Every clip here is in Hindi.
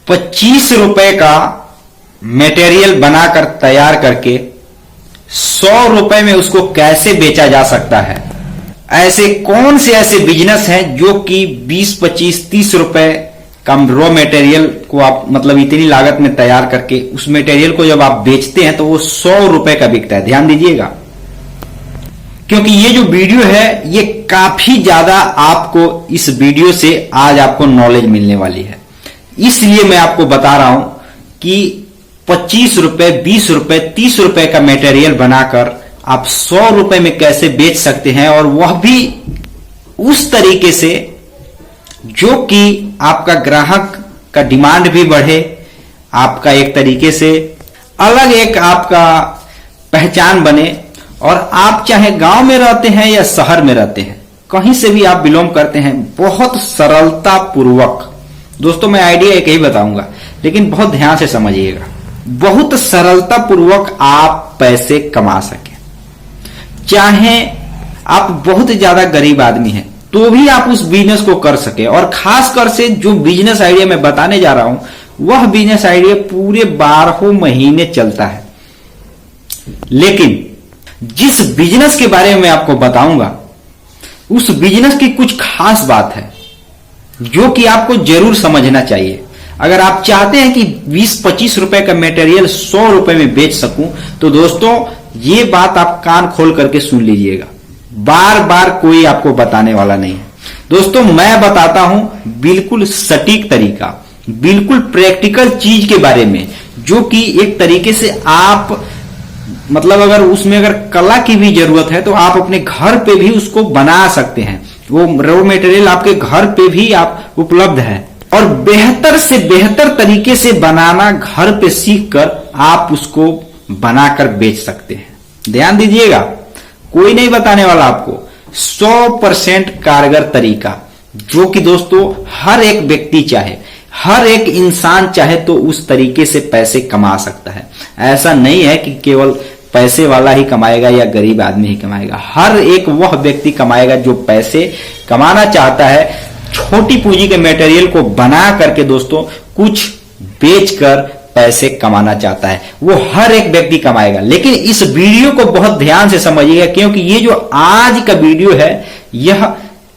₹25 का मटेरियल बनाकर तैयार करके ₹100 में उसको कैसे बेचा जा सकता है। ऐसे कौन से ऐसे बिजनेस हैं जो कि 20, 25, ₹30 का रॉ मटेरियल को आप मतलब इतनी लागत में तैयार करके उस मटेरियल को जब आप बेचते हैं तो वो ₹100 का बिकता है। ध्यान दीजिएगा, क्योंकि ये जो वीडियो है ये काफी ज्यादा आपको इस वीडियो से आज आपको नॉलेज मिलने वाली है। इसलिए मैं आपको बता रहा हूं कि ₹25, ₹20, ₹30 का मटेरियल बनाकर आप ₹100 में कैसे बेच सकते हैं, और वह भी उस तरीके से जो कि आपका ग्राहक का डिमांड भी बढ़े, आपका एक तरीके से अलग एक आपका पहचान बने, और आप चाहे गांव में रहते हैं या शहर में रहते हैं, कहीं से भी आप बिलोंग करते हैं, बहुत सरलता पूर्वक, दोस्तों मैं आइडिया एक ही बताऊंगा लेकिन बहुत ध्यान से समझिएगा, बहुत सरलता पूर्वक आप पैसे कमा सके। चाहे आप बहुत ज्यादा गरीब आदमी हैं तो भी आप उस बिजनेस को कर सके, और खासकर से जो बिजनेस आइडिया मैं बताने जा रहा हूं वह बिजनेस आइडिया पूरे 12 महीने चलता है। लेकिन जिस बिजनेस के बारे में मैं आपको बताऊंगा उस बिजनेस की कुछ खास बात है जो कि आपको जरूर समझना चाहिए। अगर आप चाहते हैं कि 20-25 रुपए का मटेरियल ₹100 में बेच सकूं तो दोस्तों ये बात आप कान खोल करके सुन लीजिएगा, बार बार कोई आपको बताने वाला नहीं है। दोस्तों मैं बताता हूं बिल्कुल सटीक तरीका, बिल्कुल प्रैक्टिकल चीज के बारे में, जो कि एक तरीके से आप मतलब अगर उसमें अगर कला की भी जरूरत है तो आप अपने घर पे भी उसको बना सकते हैं। वो रॉ मटेरियल आपके घर पे भी आप उपलब्ध है, और बेहतर से बेहतर तरीके से बनाना घर पे सीख कर आप उसको बनाकर बेच सकते हैं। ध्यान दीजिएगा, कोई नहीं बताने वाला आपको, 100% कारगर तरीका, जो कि दोस्तों हर एक व्यक्ति चाहे, हर एक इंसान चाहे तो उस तरीके से पैसे कमा सकता है। ऐसा नहीं है कि केवल पैसे वाला ही कमाएगा या गरीब आदमी ही कमाएगा, हर एक वह व्यक्ति कमाएगा जो पैसे कमाना चाहता है, छोटी पूंजी के मटेरियल को बना करके दोस्तों कुछ बेचकर पैसे कमाना चाहता है, वो हर एक व्यक्ति कमाएगा। लेकिन इस वीडियो को बहुत ध्यान से समझिएगा, क्योंकि ये जो आज का वीडियो है यह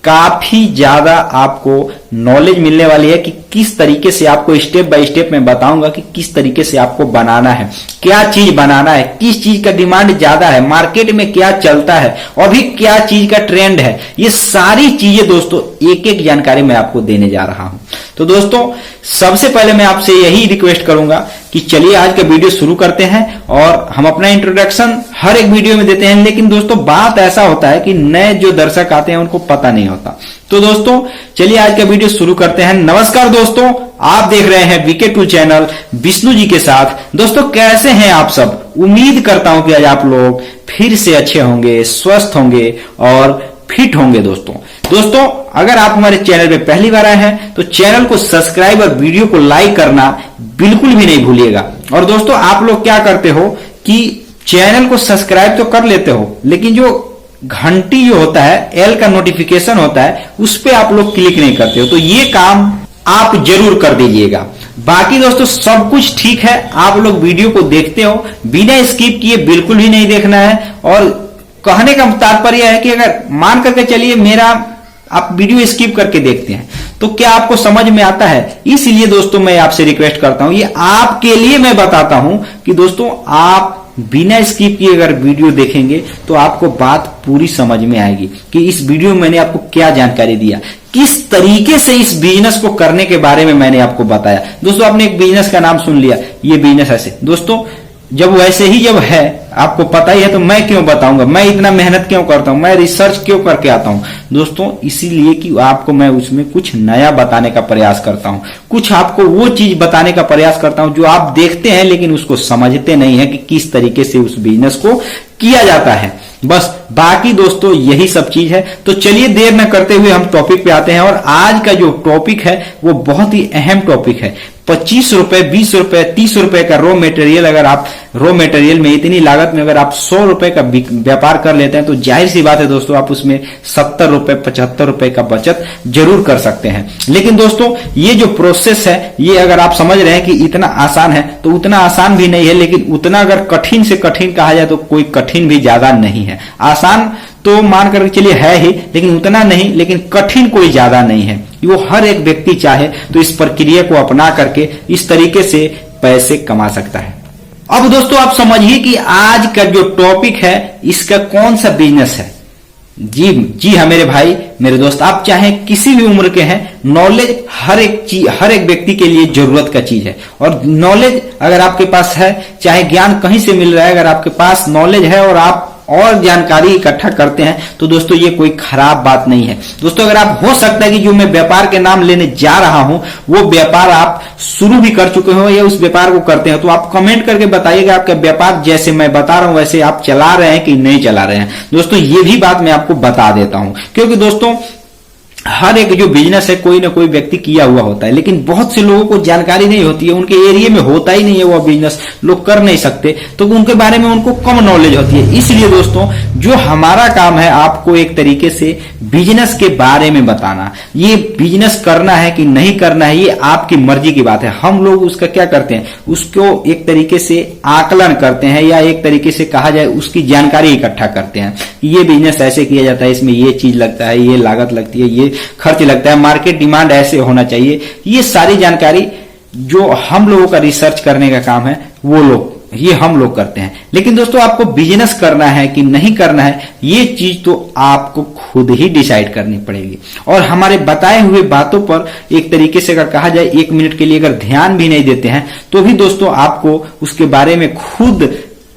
काफी ज्यादा आपको नॉलेज मिलने वाली है कि किस तरीके से आपको स्टेप बाय स्टेप मैं बताऊंगा कि किस तरीके से आपको बनाना है, क्या चीज बनाना है, किस चीज का डिमांड ज्यादा है, मार्केट में क्या चलता है, अभी क्या चीज का ट्रेंड है। ये सारी चीजें दोस्तों एक एक जानकारी मैं आपको देने जा रहा हूं। तो दोस्तों सबसे पहले मैं आपसे यही रिक्वेस्ट करूंगा कि चलिए आज का वीडियो शुरू करते हैं, और हम अपना इंट्रोडक्शन हर एक वीडियो में देते हैं। लेकिन दोस्तों बात ऐसा होता है कि नए जो दर्शक आते हैं उनको पता नहीं होता। तो दोस्तों चलिए आज का वीडियो शुरू करते हैं। नमस्कार दोस्तों, आप देख रहे हैं VK2 चैनल विष्णु जी के साथ। दोस्तों कैसे हैं आप सब? उम्मीद करता हूं कि आज आप लोग फिर से अच्छे होंगे, स्वस्थ होंगे और फिट होंगे। दोस्तों अगर आप हमारे चैनल पे पहली बार आए हैं तो चैनल को सब्सक्राइब और वीडियो को लाइक करना बिल्कुल भी नहीं भूलिएगा। और दोस्तों आप लोग क्या करते हो कि चैनल को सब्सक्राइब तो कर लेते हो, लेकिन जो घंटी जो होता है, एल का नोटिफिकेशन होता है, उस पे आप लोग क्लिक नहीं करते हो, तो ये काम आप जरूर कर दीजिएगा। बाकी दोस्तों सब कुछ ठीक है, आप लोग वीडियो को देखते हो, बिना स्किप किए बिल्कुल भी नहीं देखना है। और कहने का तात्पर्य है कि अगर मान करके चलिए मेरा आप वीडियो स्किप करके देखते हैं तो क्या आपको समझ में आता है? इसलिए दोस्तों मैं आपसे रिक्वेस्ट करता हूं, ये आपके लिए मैं बताता हूं कि दोस्तों आप बिना स्किप किए अगर वीडियो देखेंगे तो आपको बात पूरी समझ में आएगी कि इस वीडियो में मैंने आपको क्या जानकारी दिया, किस तरीके से इस बिजनेस को करने के बारे में मैंने आपको बताया। दोस्तों आपने एक बिजनेस का नाम सुन लिया, ये बिजनेस ऐसे। दोस्तों जब वैसे ही जब है आपको पता ही है तो मैं क्यों बताऊंगा, मैं इतना मेहनत क्यों करता हूं, मैं रिसर्च क्यों करके आता हूं दोस्तों? इसीलिए कि आपको मैं उसमें कुछ नया बताने का प्रयास करता हूं, कुछ आपको वो चीज बताने का प्रयास करता हूं जो आप देखते हैं लेकिन उसको समझते नहीं है कि किस तरीके से उस बिजनेस को किया जाता है। बस बाकी दोस्तों यही सब चीज है। तो चलिए देर न करते हुए हम टॉपिक पे आते हैं, और आज का जो टॉपिक है वो बहुत ही अहम टॉपिक है। 25 रुपए, 20 रुपए, 30 रुपए का रॉ मटेरियल अगर आप रॉ मटेरियल में, इतनी लागत में अगर आप 100 रुपए का व्यापार कर लेते हैं तो जाहिर सी बात है दोस्तों, आप उसमें 70 रुपए 75 रुपए का बचत जरूर कर सकते हैं। लेकिन दोस्तों ये जो प्रोसेस है, ये अगर आप समझ रहे हैं कि इतना आसान है, तो उतना आसान भी नहीं है, लेकिन उतना अगर कठिन से कठिन कहा जाए तो कोई कठिन भी ज्यादा नहीं है। आसान तो मान कर चलिए है ही, लेकिन उतना नहीं, लेकिन कठिन कोई ज्यादा नहीं है। वो हर एक व्यक्ति चाहे तो इस प्रक्रिया को अपना करके इस तरीके से पैसे कमा सकता है। अब दोस्तों आप समझिए कि आज का जो टॉपिक है इसका कौन सा बिजनेस है। जी हाँ मेरे भाई, मेरे दोस्त, आप चाहे किसी भी उम्र के हैं, नॉलेज हर एक व्यक्ति के लिए जरूरत का चीज है। और नॉलेज अगर आपके पास है, चाहे ज्ञान कहीं से मिल रहा है, अगर आपके पास नॉलेज है और आप और जानकारी इकट्ठा करते हैं तो दोस्तों ये कोई खराब बात नहीं है। दोस्तों अगर आप, हो सकता है कि जो मैं व्यापार के नाम लेने जा रहा हूं वो व्यापार आप शुरू भी कर चुके हो या उस व्यापार को करते हैं, तो आप कमेंट करके बताइएगा आपका व्यापार जैसे मैं बता रहा हूं वैसे आप चला रहे हैं कि नहीं चला रहे हैं। दोस्तों ये भी बात मैं आपको बता देता हूं, क्योंकि दोस्तों हर एक जो बिजनेस है कोई ना कोई व्यक्ति किया हुआ होता है, लेकिन बहुत से लोगों को जानकारी नहीं होती है, उनके एरिया में होता ही नहीं है वो बिजनेस, लोग कर नहीं सकते, तो उनके बारे में उनको कम नॉलेज होती है। इसलिए दोस्तों जो हमारा काम है आपको एक तरीके से बिजनेस के बारे में बताना। ये बिजनेस करना है कि नहीं करना है ये आपकी मर्जी की बात है। हम लोग उसका क्या करते हैं, उसको एक तरीके से आकलन करते हैं, या एक तरीके से कहा जाए उसकी जानकारी इकट्ठा करते हैं। ये बिजनेस ऐसे किया जाता है, इसमें ये चीज लगता है, ये लागत लगती है, ये खर्च लगता है, मार्केट डिमांड ऐसे होना चाहिए। ये सारी जानकारी जो हम लोगों का रिसर्च करने का काम है ये हम लोग करते हैं। लेकिन दोस्तों आपको बिजनेस करना है कि नहीं करना है ये चीज तो आपको खुद ही डिसाइड करनी पड़ेगी। और हमारे बताए हुए बातों पर एक तरीके से अगर कहा जाए 1 मिनट के लिए अगर ध्यान भी नहीं देते हैं तो भी दोस्तों आपको उसके बारे में खुद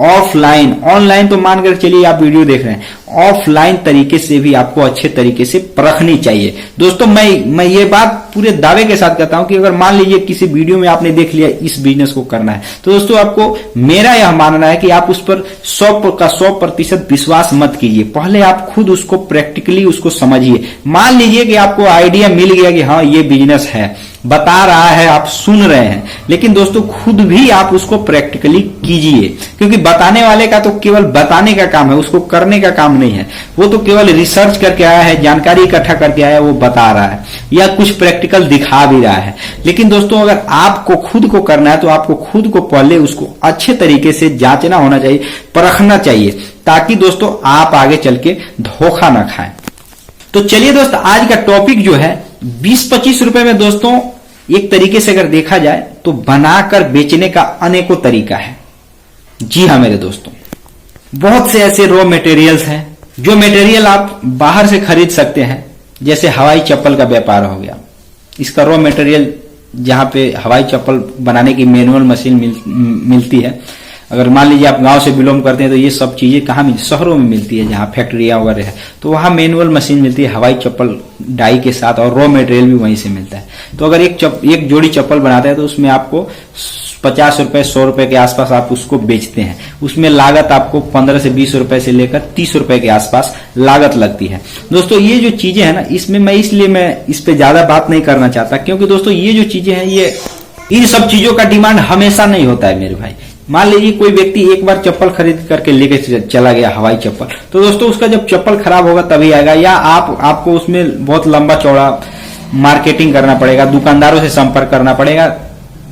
ऑफलाइन, ऑनलाइन तो मानकर चलिए आप वीडियो देख रहे हैं, ऑफलाइन तरीके से भी आपको अच्छे तरीके से परखनी चाहिए। दोस्तों मैं ये बात पूरे दावे के साथ कहता हूं कि अगर मान लीजिए किसी वीडियो में आपने देख लिया इस बिजनेस को करना है, तो दोस्तों आपको मेरा यह मानना है कि आप उस पर 100% विश्वास मत कीजिए। पहले आप खुद उसको प्रैक्टिकली उसको समझिए। मान लीजिए कि आपको आइडिया मिल गया कि हाँ ये बिजनेस है, बता रहा है, आप सुन रहे हैं, लेकिन दोस्तों खुद भी आप उसको प्रैक्टिकली कीजिए, क्योंकि बताने वाले का तो केवल बताने का काम है, उसको करने का काम नहीं है। वो तो केवल रिसर्च करके आया है, जानकारी इकट्ठा करके आया है, वो बता रहा है या कुछ प्रैक्टिकल दिखा भी रहा है। लेकिन दोस्तों अगर आपको खुद को करना है तो आपको खुद को पहले उसको अच्छे तरीके से जांचना होना चाहिए, परखना चाहिए, ताकि दोस्तों आप आगे चल के धोखा ना खाएं। तो चलिए दोस्त, आज का टॉपिक जो है 20-25 रुपए में दोस्तों एक तरीके से अगर देखा जाए तो बनाकर बेचने का अनेकों तरीका है। जी हाँ मेरे दोस्तों, बहुत से ऐसे रॉ मटेरियल्स हैं जो मटेरियल आप बाहर से खरीद सकते हैं। जैसे हवाई चप्पल का व्यापार हो गया, इसका रॉ मटेरियल जहां पे हवाई चप्पल बनाने की मैनुअल मशीन मिलती है। अगर मान लीजिए आप गांव से बिलोंग करते हैं तो ये सब चीजें कहाँ मिलती, शहरों में मिलती है जहां फैक्ट्रियां वगैरह है, तो वहां मैनुअल मशीन मिलती है हवाई चप्पल डाई के साथ, और रॉ मटेरियल भी वहीं से मिलता है। तो अगर एक जोड़ी चप्पल बनाते हैं तो उसमें आपको 50 रुपए 100 रुपए के आसपास आप उसको बेचते हैं। उसमें लागत आपको 15 से 20 रुपए से लेकर 30 रुपए के आसपास लागत लगती है। दोस्तों ये जो चीजें है ना, इसमें मैं इस पे ज्यादा बात नहीं करना चाहता, क्योंकि दोस्तों ये जो चीजें हैं ये इन सब चीजों का डिमांड हमेशा नहीं होता है मेरे भाई। मान लीजिए कोई व्यक्ति एक बार चप्पल खरीद करके लेके चला गया हवाई चप्पल, तो दोस्तों उसका जब चप्पल खराब होगा तभी आएगा, या आपको उसमें बहुत लंबा चौड़ा मार्केटिंग करना पड़ेगा, दुकानदारों से संपर्क करना पड़ेगा,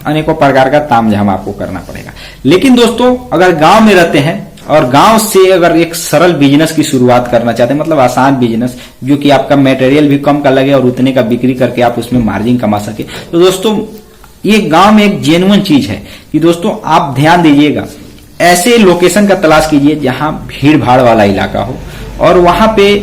अनेकों प्रकार का तामझाम आपको करना पड़ेगा। लेकिन दोस्तों अगर गांव में रहते हैं और गांव से अगर एक सरल बिजनेस की शुरुआत करना चाहते हैं, मतलब आसान बिजनेस जो कि आपका मटेरियल भी कम का लगे और उतने का बिक्री करके आप उसमें मार्जिन कमा सके, तो दोस्तों ये गांव में एक जेन्युइन चीज है कि दोस्तों आप ध्यान दीजिएगा, ऐसे लोकेशन का तलाश कीजिए जहां भीड़ भाड़ वाला इलाका हो और वहां पे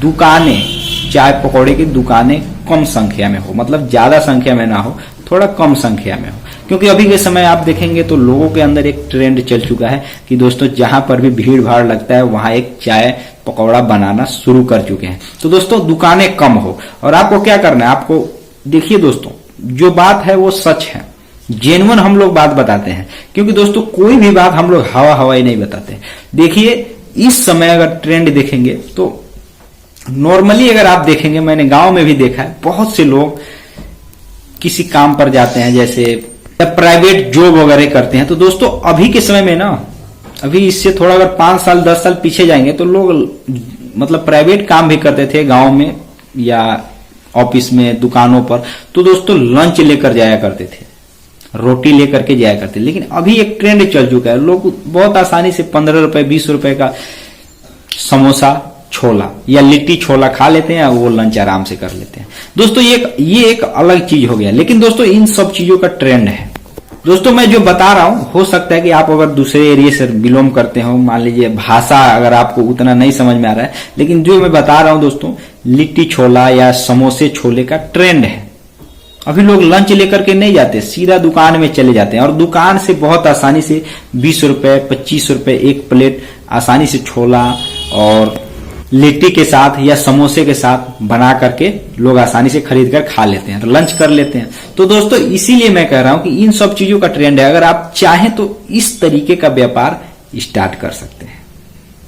दुकानें, चाय पकौड़े की दुकानें कम संख्या में हो, मतलब ज्यादा संख्या में ना हो, थोड़ा कम संख्या में हो। क्योंकि अभी के समय आप देखेंगे तो लोगों के अंदर एक ट्रेंड चल चुका है कि दोस्तों जहां पर भी भीड़ भाड़ लगता है वहां एक चाय पकौड़ा बनाना शुरू कर चुके हैं। तो दोस्तों दुकानें कम हो, और आपको क्या करना है, आपको देखिए दोस्तों जो बात है वो सच है, जेन्युइन हम लोग बात बताते हैं, क्योंकि दोस्तों कोई भी बात हम लोग हवाई नहीं बताते। देखिए इस समय अगर ट्रेंड देखेंगे तो नॉर्मली अगर आप देखेंगे, मैंने गांव में भी देखा है, बहुत से लोग किसी काम पर जाते हैं, जैसे प्राइवेट जॉब वगैरह करते हैं, तो दोस्तों अभी के समय में ना अभी इससे थोड़ा अगर 5 साल 10 साल पीछे जाएंगे तो लोग मतलब प्राइवेट काम भी करते थे गांव में या ऑफिस में, दुकानों पर, तो दोस्तों लंच लेकर जाया करते थे, रोटी लेकर के जाया करते। लेकिन अभी एक ट्रेंड चल चुका है, लोग बहुत आसानी से 15 रुपए 20 रुपए का समोसा, छोला या लिट्टी छोला खा लेते हैं, वो लंच आराम से कर लेते हैं। दोस्तों ये एक अलग चीज हो गया। लेकिन दोस्तों इन सब चीजों का ट्रेंड है। दोस्तों मैं जो बता रहा हूं, हो सकता है कि आप अगर दूसरे एरिया से बिलोंग करते हो, मान लीजिए भाषा अगर आपको उतना नहीं समझ में आ रहा है, लेकिन जो मैं बता रहा हूं दोस्तों, लिट्टी छोला या समोसे छोले का ट्रेंड है। अभी लोग लंच लेकर के नहीं जाते, सीधा दुकान में चले जाते हैं और दुकान से बहुत आसानी से 20 रुपए 25 रुपए एक प्लेट आसानी से छोला और लिट्टी के साथ या समोसे के साथ बना करके लोग आसानी से खरीद कर खा लेते हैं, तो लंच कर लेते हैं। तो दोस्तों इसीलिए मैं कह रहा हूं कि इन सब चीजों का ट्रेंड है। अगर आप चाहें तो इस तरीके का व्यापार स्टार्ट कर सकते हैं।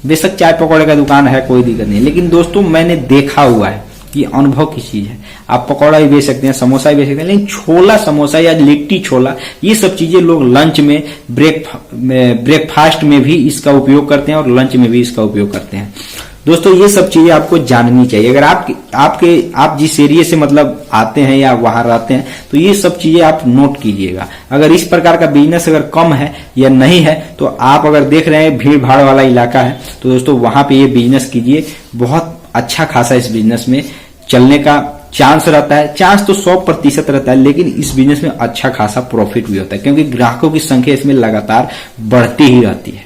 बेशक चाय पकौड़े का दुकान है, कोई दिक्कत नहीं, लेकिन दोस्तों मैंने देखा हुआ है कि अनुभव की चीज है। आप पकौड़ा भी बेच सकते हैं, समोसा भी बेच सकते हैं, लेकिन छोला समोसा या लिट्टी छोला ये सब चीजें लोग लंच में, ब्रेकफास्ट में भी इसका उपयोग करते हैं और लंच में भी इसका उपयोग करते हैं। दोस्तों ये सब चीजें आपको जाननी चाहिए। अगर आप जिस एरिया से मतलब आते हैं या वहां रहते हैं, तो ये सब चीजें आप नोट कीजिएगा। अगर इस प्रकार का बिजनेस अगर कम है या नहीं है, तो आप अगर देख रहे हैं भीड़ भाड़ वाला इलाका है, तो दोस्तों वहां पे ये बिजनेस कीजिए। बहुत अच्छा खासा इस बिजनेस में चलने का चांस रहता है। चांस तो 100% रहता है, लेकिन इस बिजनेस में अच्छा खासा प्रॉफिट भी होता है, क्योंकि ग्राहकों की संख्या इसमें लगातार बढ़ती ही रहती है।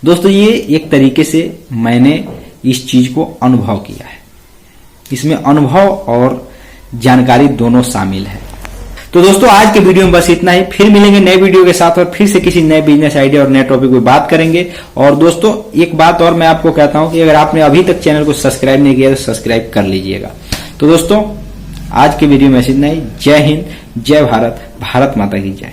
दोस्तों ये एक तरीके से मैंने इस चीज को अनुभव किया है। इसमें अनुभव और जानकारी दोनों शामिल है। तो दोस्तों आज के वीडियो में बस इतना ही। फिर मिलेंगे नए वीडियो के साथ और फिर से किसी नए बिजनेस आइडिया और नए टॉपिक पे बात करेंगे। और दोस्तों एक बात और मैं आपको कहता हूं कि अगर आपने अभी तक चैनल को सब्सक्राइब नहीं किया तो सब्सक्राइब कर लीजिएगा। तो दोस्तों आज के वीडियो में इतना ही। जय हिंद, जय भारत, भारत माता की जय।